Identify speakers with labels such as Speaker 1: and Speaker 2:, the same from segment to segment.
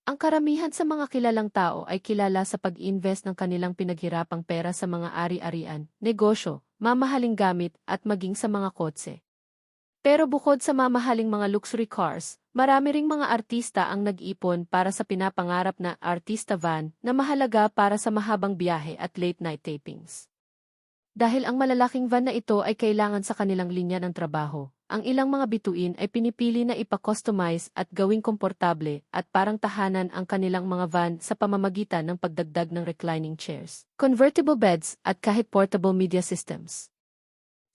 Speaker 1: Ang karamihan sa mga kilalang tao ay kilala sa pag-invest ng kanilang pinaghirapang pera sa mga ari-arian, negosyo, mamahaling gamit at maging sa mga kotse. Pero bukod sa mamahaling mga luxury cars, marami ring mga artista ang nag-ipon para sa pinapangarap na artista van na mahalaga para sa mahabang biyahe at late-night tapings. Dahil ang malalaking van na ito ay kailangan sa kanilang linya ng trabaho, ang ilang mga bituin ay pinipili na ipa-customize at gawing komportable at parang tahanan ang kanilang mga van sa pamamagitan ng pagdagdag ng reclining chairs, convertible beds at kahit portable media systems.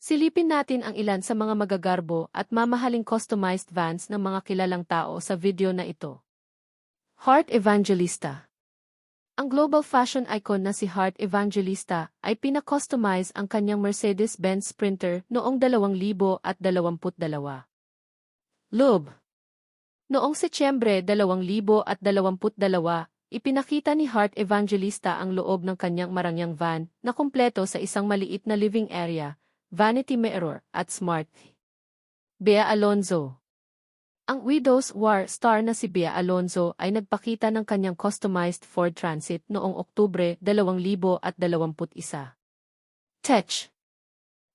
Speaker 1: Silipin natin ang ilan sa mga magagarbo at mamahaling customized vans ng mga kilalang tao sa video na ito. Heart Evangelista. Ang global fashion icon na si Heart Evangelista ay pina-customize ang kanyang Mercedes-Benz Sprinter noong 2022. Loob. Noong Setyembre 2022, ipinakita ni Heart Evangelista ang loob ng kanyang marangyang van na kumpleto sa isang maliit na living area, vanity mirror at smart. Bea Alonzo. Ang Widow's War star na si Bea Alonzo ay nagpakita ng kanyang customized Ford Transit noong Oktubre 2021. Tech.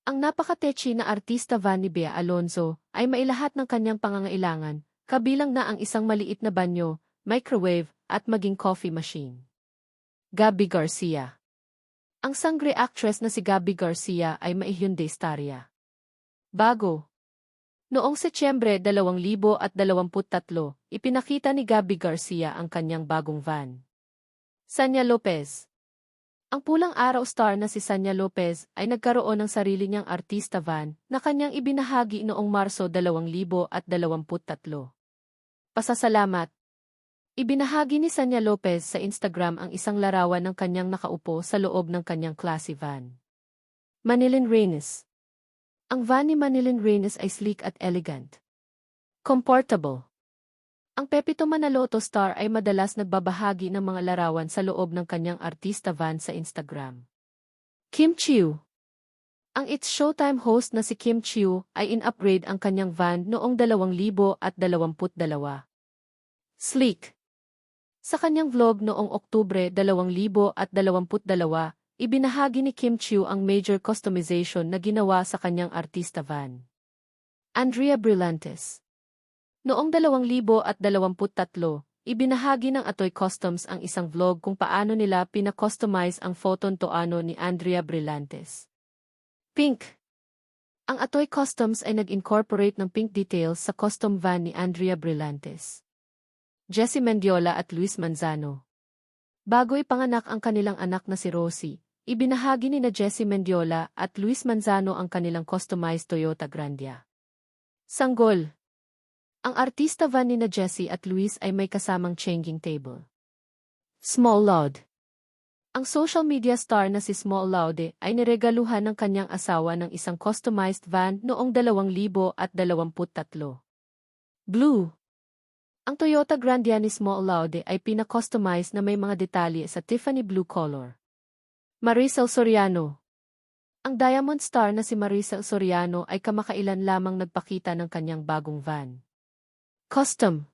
Speaker 1: Ang napaka-techy na artista van ni Bea Alonzo ay mailahat ng kanyang pangangailangan, kabilang na ang isang maliit na banyo, microwave, at maging coffee machine. Gabby Garcia. Ang sangre actress na si Gabby Garcia ay may Hyundai Staria. Bago. Noong Setyembre 2023, ipinakita ni Gabby Garcia ang kanyang bagong van. Sanya Lopez. Ang pulang araw star na si Sanya Lopez ay nagkaroon ng sarili niyang artista van na kanyang ibinahagi noong Marso 2023. Pasasalamat. Ibinahagi ni Sanya Lopez sa Instagram ang isang larawan ng kanyang nakaupo sa loob ng kanyang classy van. Manilyn Reynes. Ang van ni Manilyn Reynes ay sleek at elegant. Comfortable. Ang Pepito Manaloto star ay madalas nagbabahagi ng mga larawan sa loob ng kanyang artista van sa Instagram. Kim Chiu. Ang It's Showtime host na si Kim Chiu ay in-upgrade ang kanyang van noong 2022. Sleek. Sa kanyang vlog noong Oktubre 2022, ibinahagi ni Kim Chiu ang major customization na ginawa sa kanyang artista van. Andrea Brillantes. Noong 2023, ibinahagi ng Atoy Customs ang isang vlog kung paano nila pina-customize ang Photon Toano ni Andrea Brillantes. Pink. Ang Atoy Customs ay nag-incorporate ng pink details sa custom van ni Andrea Brillantes. Jessie Mendiola at Luis Manzano. Bago ipanganak ang kanilang anak na si Rosie, ibinahagi ni Jessie Mendiola at Luis Manzano ang kanilang customized Toyota Grandia. Sanggol. Ang artista van ni Jessie at Luis ay may kasamang changing table. Small Loud. Ang social media star na si Small Laude ay niregaluhan ng kanyang asawa ng isang customized van noong 2023. Blue. Ang Toyota Grandia ni Small Laude ay pina-customize na may mga detalye sa Tiffany blue color. Maricel Soriano. Ang Diamond star na si Maricel Soriano ay kamakailan lamang nagpakita ng kanyang bagong van. Custom.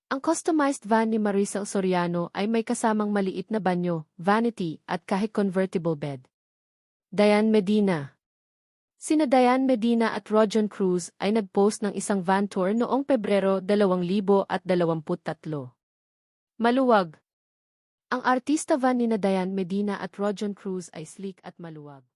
Speaker 1: Ang customized van ni Maricel Soriano ay may kasamang maliit na banyo, vanity, at kahit convertible bed. Diane Medina. Sina Diane Medina at Rojon Cruz ay nagpost ng isang van tour noong Pebrero 2023. Maluwag. Ang artista van ni Diane Medina at Rojon Cruz ay sleek at maluwag.